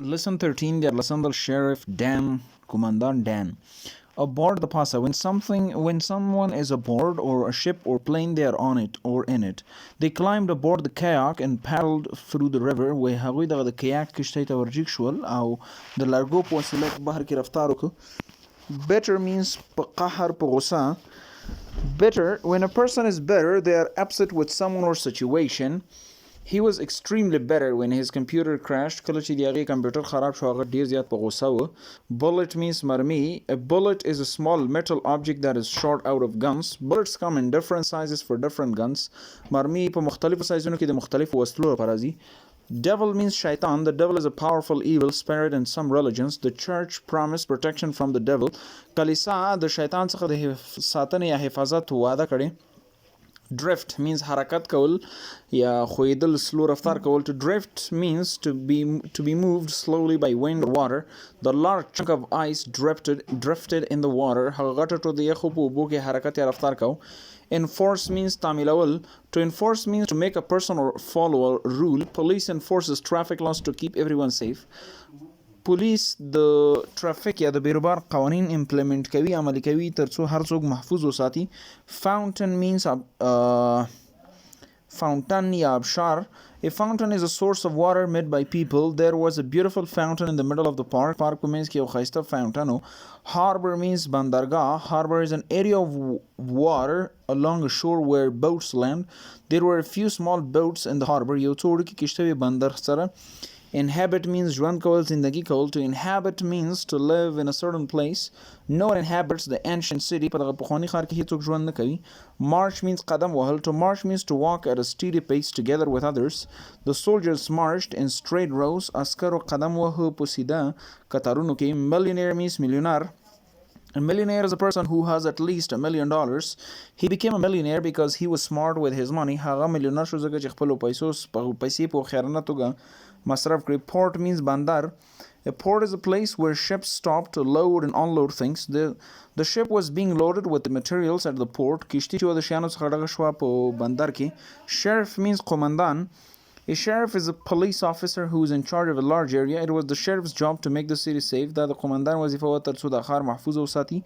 Lesson 13 the Alessandro Sheriff Dan Commandant Dan. Aboard the Pasa, when someone is aboard or a ship or plane they are on it or in it, they climbed aboard the kayak and paddled through the river. وی هغوی دغه د kayak کشتۍ ته ورجیګ شول او د لرګو په وسیله په بحر کې رفتار وکړو. Better means په قهر په غوسه. Bitter, when a person is bitter, they are upset with someone or situation. He was extremely bitter when his computer crashed. کله چې د هغې کمپیوټر خراب شو هغه ډیر زیات په غوسه و. Bullet means مرمي. A bullet is a small metal object that is shot out of guns. Bullets come in different sizes for different guns. مرمي په مختلفو سایزونو کې د مختلفو وسلو لپاره راځي. Devil means shaitan. The devil is a powerful evil spirit in some religions. The church promised protection from the devil. کلیسا د شیطان څخه د ساتنې یا حفاظت وعده کړې. Drift means حرکت کول یا خویدل سلو رفتار کول. To drift means to be moved slowly by wind or water. The large chunk of ice drifted in the water. هغه غټه ټوټه د یخو په اوبو کې حرکت یا رفتار کو. Enforce means تعمیلول. To enforce means to make a person or follow a rule. Police enforces traffic laws to keep everyone safe. پولیس د ټرافیک یا د بیروبار قوانین امپلیمنٹ کوي عملي کوي ترڅو هر څوک محفوظ وساتي. Fountain means fountain یا ابشار. A fountain is a source of water made by people. There was a beautiful fountain in the middle of the park. Park په منځ کې یو ښایسته فاونټن و. Harbor means بندرګاه. Harbor is an area of water along a shore where boats land. There were a few small boats in the harbor. یو څو وړوکې کښتۍ بندر سره. Inhabit means ژوند کول زندگی کول. To inhabit means to live in a certain place. No one inhabits the ancient city. په دغه پخواني ښار کې هیڅوک ژوند نه کوي. March means قدم وهل. To march means to walk at a steady pace together with others. The soldiers marched in straight rows. عسکرو قدم وهه په سیده کتارونو کې. Millionaire means میلیونر. A millionaire is a person who has at least $1 million. He became a millionaire because he was smart with his money. هغه میلیونر شو ځکه چې خپلو پیسې په خیرانه توګه مصرف کړي. Port means بندر. A port is a place where ships stop to load and unload things. The ship was being loaded with the materials at the port. کشتۍ چې د شیانو څخه ډکه شوه په بندر کې. Sheriff means قومندان. A sheriff is a police officer who is in charge of a large area. It was the sheriff's job to make the city safe. دا د قومندان وظیفه وه ترڅو د ښار محفوظ وساتي.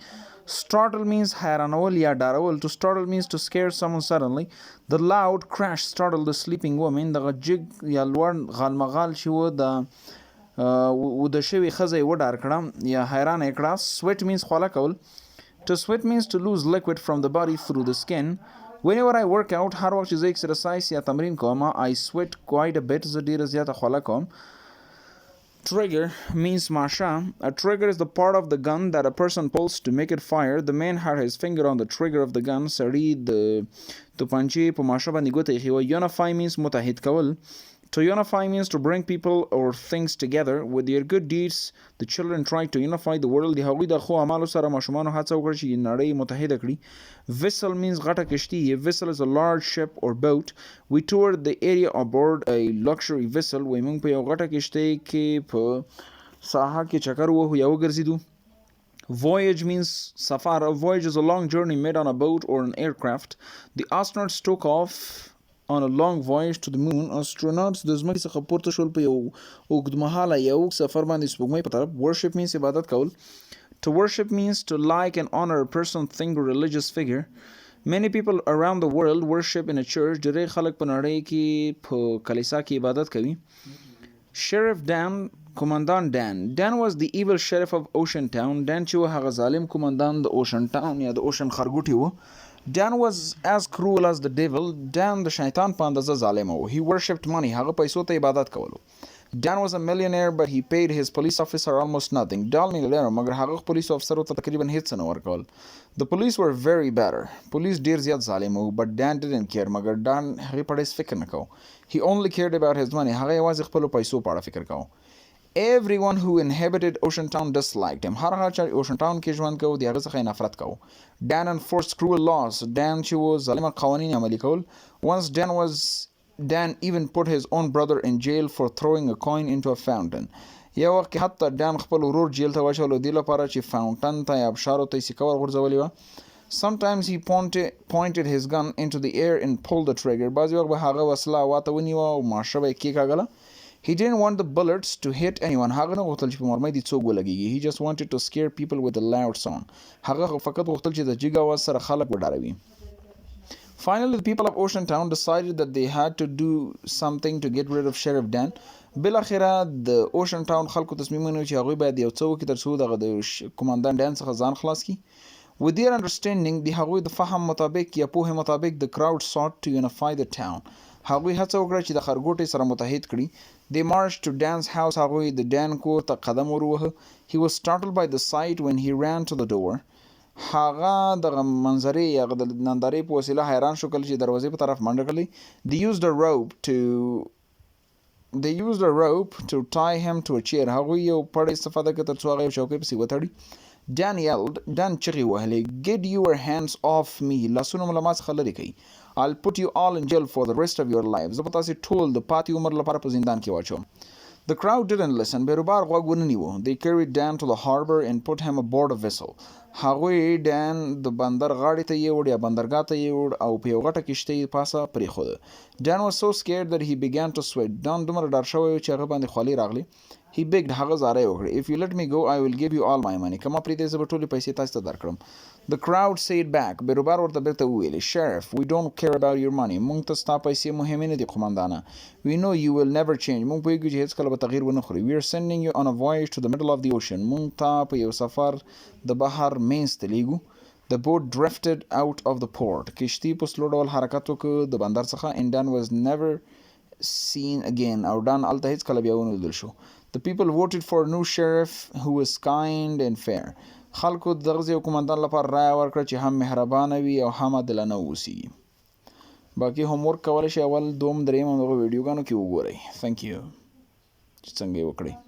Startle means حیرانول یا ډارول. To startle means to scare someone suddenly. The loud crash startled the sleeping woman. دغه جګ یا لوړ غالمغال چې و د وده شوې ښځه یې وډار کړه یا حیرانه یې کړه. Sweat means خوله کول. To sweat means to lose liquid from the body through the skin. Whenever I work out, هر وخت چې زه exercise یا تمرین کوم I sweat quite a bit. زه ډیره زیاته خوله کوم. Trigger means ماشه. A trigger is the part of the gun that a person pulls to make it fire. The man had his finger on the trigger of the gun. سړي د توپنچې په ماشه باندې ګوته ایښې وه. Unify means متحد کول. To unify means to bring people or things together. With their good deeds, the children tried to unify the world. د هغوی د ښو اعمالو سره ماشومانو هڅه وکړه چې نړۍ متحده کړي. Vessel means غټه کشتي. A vessel is a large ship or boat. We toured the area aboard a luxury vessel. وایي موږ په یو غټه کشتۍ کې په ساحه کې چکر ووهو یا وګرځېدو. Voyage means سفر. A voyage is a long journey made on a boat or an aircraft. The astronauts took off on a long voyage to the moon. Astronauts د ځمکې څخه پورته شول په یو اوږدمهاله یا اوږد سفر باندې سپوږمۍ په طرف. Worship means عبادت کول. To worship means to like and honor a person, thing, or religious figure. Many people around the world worship in a church. ډېری خلک په نړۍ کې په کلیسا کې عبادت کوي. Sheriff Dan, قومندان Dan. Dan was the evil sheriff of Ocean Town. Dan چې و هغه ظالم قومندان د Ocean Town یا د Ocean ښارګوټي و. Dan was as cruel as the devil. Dan د شیطان په اندازه ظالم و. He worshipped money. هغه پیسو ته عبادت کولو. Dan was a millionaire but he paid his police officer almost nothing. Dan میلیونر مګر هغه پولیسو افسرو ته تقریبا هیڅ نه ورکول. The police were very better. پولیس ډیر زیات ظالم و. But Dan didn't care. مګر Dan هغې په هیڅ فکر نه کو. He only cared about his money. هغه یوازې خپلو پیسو په اړه فکر کو. Everyone who inhabited Ocean Town disliked him. هر هغه چې Ocean Town کې ژوند کوو د هغه څخه یې نفرت کوو. Dan enforced cruel laws. Dan چې و ظالمه قوانین عملي کول. Once Dan even put his own brother in jail for throwing a coin into a fountain. یو وخت کې حتی Dan خپل ورور جیل ته واچولو دې لپاره چې فاونټن ته یا ابشارو ته یې سکه ورغورځولې وه. Sometimes he pointed his gun into the air and pulled the trigger. بعضې وخت به هغه وسله هوا ته ونیوه او ماشه به یې کېکاږله. He didn't want the bullets to hit anyone. هغه نه غوښتل چې په مرمۍ دې څوک ولګېږي. He just wanted to scare people with a loud song. هغه فقط غوښتل چې د جګ اواز سره خلک وډاروي. Finally, the people of Ocean Town decided that they had to do something to get rid of Sheriff Dan. بالاخره د Ocean Town خلکو تصمیم ونیو چې هغوی باید یو څه وکړي تر څو دغه د قومندان ډان څخه ځان خلاص کړي. With their understanding, د هغوی د فهم مطابق یا پوهې مطابق the crowd sought to unify the town. هغوی هڅه وکړه چې د خرګوټۍ سره متحد کړي. They marched to Dan's house. هغوی د ډان کور ته قدم وروهه. He was startled by the sight when he ran to the door. هغه دغه منظرې هغه د نندارې په وسیله حیران شو کله چې دروازې په طرف منډه کړلې. They used a rope to tie him to a chair. هغوی یو پړی استفاده کړه تر څو هغه یو چوکۍ پسې وتړي. Dan yelled. Dan چغې وهلې. Get your hands off me. لاسونه مو له ما څخه لرې کړئ. I'll put you all in jail for the rest of your lives. زه به تاسې ټول د پاتې عمر لپاره په زندان کې واچوم. The crowd didn't listen. بیروبار غوږ ونه نیوه. They carried Dan to the harbor and put him aboard a vessel. هغوی ډان د بندر غاړې ته یې وړ یا بندرګاه ته یې وړ او په یو غټه کښتۍ یې پاسه پرېښوده. Dan was so scared that he began to sweat. Dan دومره ډار شوی و چې هغه باندې خولې راغلې. He begged. هغه زاری وکړه. If you let me go, I will give you all my money. که ما پرېږدې زه به ټولې پیسې تاسې ته درکړم. The crowd said back. بیروبار ورته بیرته وویلې. Sheriff, we don't care about your money. موږ ته ستا پیسې مهمې نه دي قومندانه. We know you will never change. موږ پوهېږو چې هېڅکله به تغییر ونه خوري. We are sending you on a voyage to the middle of the ocean. موږ ته په یو سفر د بحر منځ ته لیږو. The boat drifted out of the port. کشتۍ په سلو ډول حرکت وکړ د بندر څخه. And Dan was never seen again. او ډان هلته هېڅکله بیا ونه لیدل شو. The people voted for a new sheriff who was kind and fair. خلکو دغه یو قومندان لپاره رایه ورکړه چې هم مهربانه وي او هم عادلانه واوسي. باقي هومورک کولی شئ اول دوم دریم همدغه ویډیوګانو کې وګورئ. Thank you چې څنګه یې وکړئ.